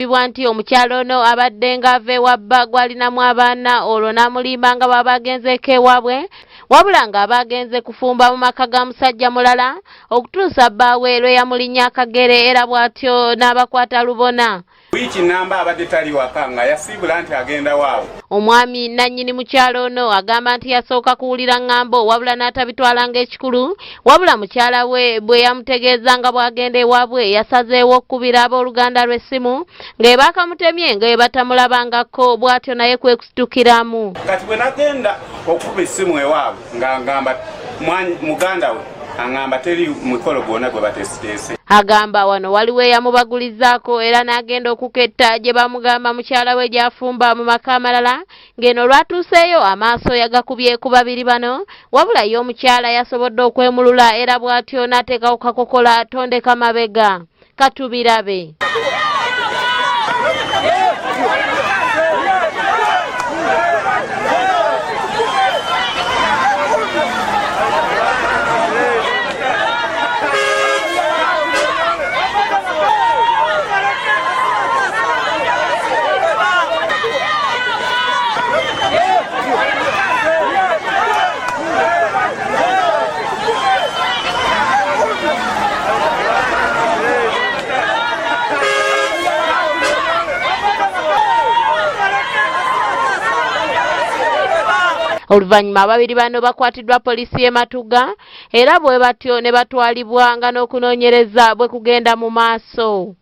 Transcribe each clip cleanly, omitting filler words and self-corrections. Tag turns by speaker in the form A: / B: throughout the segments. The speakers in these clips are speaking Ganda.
A: Nti omukyalo ono abadde ng'ava ewabba gw'alinamu abaana olwo n'amulimba nga bw'abagenzeeko ewaabwe wabula ng'abagenze kufumba mu maka ga musajja mulala okutuusa bbaawe lwe yamulinnya akagere era bw'atyo n'abakwata lubona.
B: Wiiki namba abadde tali waka nga yasiibula nti agenda waawe.
A: Omwami nannyini mukyalo ono agamba nti yasooka kuwulira ŋŋambo wabula n'atabitwala ng'ekikulu wabula mukyala we bwe yamutegeeza nga bw'agenda ewaabwe yasazeewo okkubira abooluganda lw'essimu ng'ebaakamutemye nga batamulabangako bw'atyo naye kwekusitukiramu.
B: Kati bwe nagenda okukuba essimu ewaabwe ng'angamba muganda we angamba teri mukolo gwonna gwe bateesiteese.
A: Agamba wano waliwo eyamubagulizaako era n'agenda okuketta gye bamugamba mukyala we gy'afumba mu maka amalala ng'eno lwatuuseeyo amaaso yagakubye ku babiri bano wabula ye omukyala yasobodde okwemulula era bw'atyo n'ateekawo kakokola tondeka mabega. Katubirabe. Oluvannyuma ababiri bano bakwatiddwa poliisi y'e Matuga era bwe batyo ne batwalibwa nga n'okunoonyereza bwe kugenda mu maaso.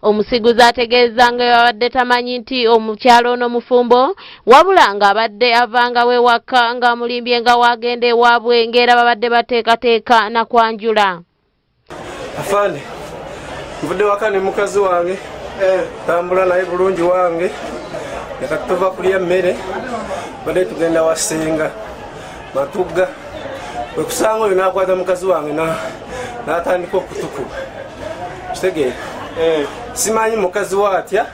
A: Omusiguzi ategeeza nga yabadde tamanyi nti omukyalo ono mufumbo wabula ng'abadde avanga we waka ng'amulimbye nga wagenda ewaabwe ng'era babadde bateekateeka na kwanjula.
C: Afande, nvudde waka ne mukazi wange tambula naye bulungi wange leka tuva kulya mmere badde tugenda wasenga Matuga bwe kusanga oyo n'akwata mukazi wange n'atandika okutukuba kitegeera. Simanyi mukazi watya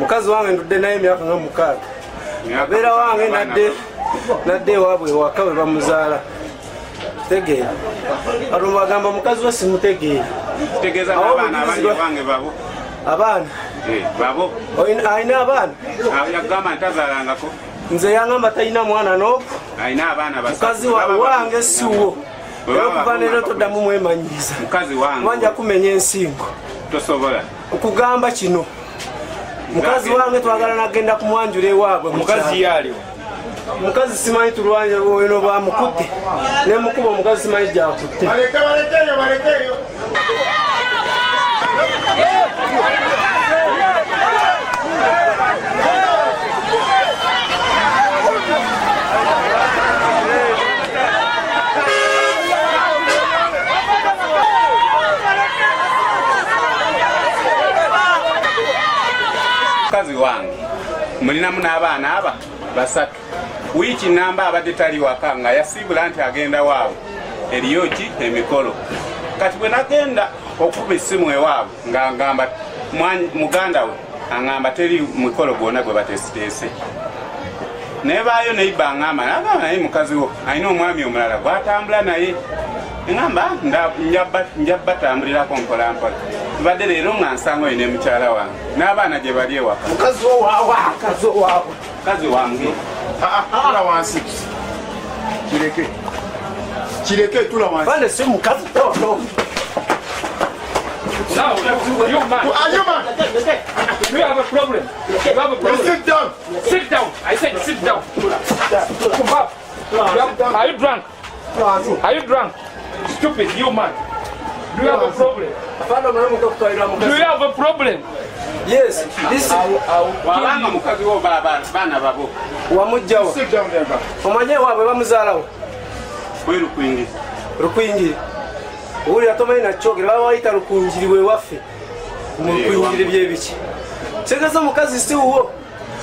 C: mukazi wange ndudde naye emyaka nga 6 abeera wange nadde ewaabwe waka we bamuzaala tegeera alo bagamba mukazi we simutegeera abaana alina abaana nze yangamba talina mwana n'oku mukazi wange siwo okuva leero toddamu mwemanyiiza wanja kumenya ensingo
B: tosobola
C: okugamba kino mukazi wange twagala nagenda kumwanjula ewaabwe
B: mukazi yali
C: mukazi simanyi tulwanya eno bamukutte nemukuba omukazi simanyi gyakutte.
B: Mukazi wange mulinamu n'abaana aba 3 wiiki namba abadde tali waka nga yasiibula nti agenda waawe eriyo ki emikolo. Kati bwe nagenda okukuba essimu ewaabwe ng'angamba muganda we angamba teri mukolo gwonna gwe bateesiteese naye baayo neiba angamba nagamba naye mukazi wo alina omwami omulala gw'atambula naye ngamba njabbatambulirako mpolampola badde leero nga nsanga oyo ne mukyala wange n'abaana gye bali ewaka.
C: Mukazi waabwe
B: mukazi wange
D: tula wansi kireke tula wansi
C: bale si mukazi toto.
E: Now, you man. Do you have a problem? You have a problem.
D: Sit down.
E: Sit down. I said sit down. Come up. Are you drunk? Are you drunk? Stupid, you man. Do you have a problem? Do you have a problem?
C: Yes, this
B: wabanga mukazi wo baana babo
C: wamujjawa omanye waabwe bamuzaalawo Rukuyingiri uli atomanyi nakyogera baba bayita Rukuyingiri we waffe mu Rukuyingiri byebiki kitegeeza mukazi si wuwo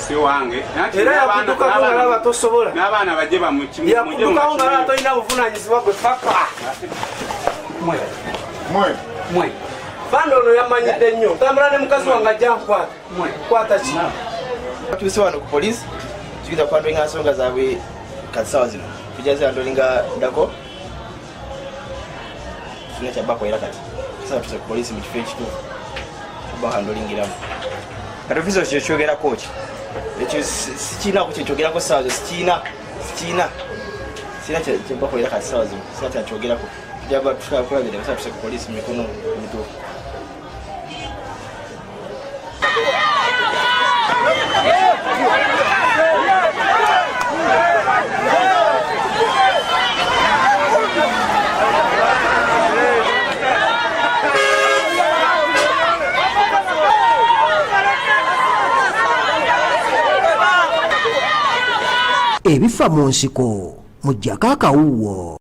B: si wange
C: era yakuddukawo nga laba tosobola
B: n'abaana bajje
C: yakuddukawo nga laba tolina buvunaanyizibwa gwe papa
D: mwe
C: fanda ono yamanyidde nnyo tambula ne mukazi wange ajja nkwata kwata ki
F: batuuse wano ku poliisi tugenda kwandolinga nsonga zaabwe kati sawa zino tujaze andolinga ndako tuna kyabakolera kati sasa tuse ku poliisi mu kifo ekituufu tubahandolingiramu kati ofiisa kyekyogerako ki ekyo sikiinaku kyekyogerako sawa zo sikiina kyebakolera kati sawa zino sina kyakyogerako tujabatukulagira sasa tuse ku poliisi mu mikono emituufu
G: ebifa mu nsiko mujjako akawuwo.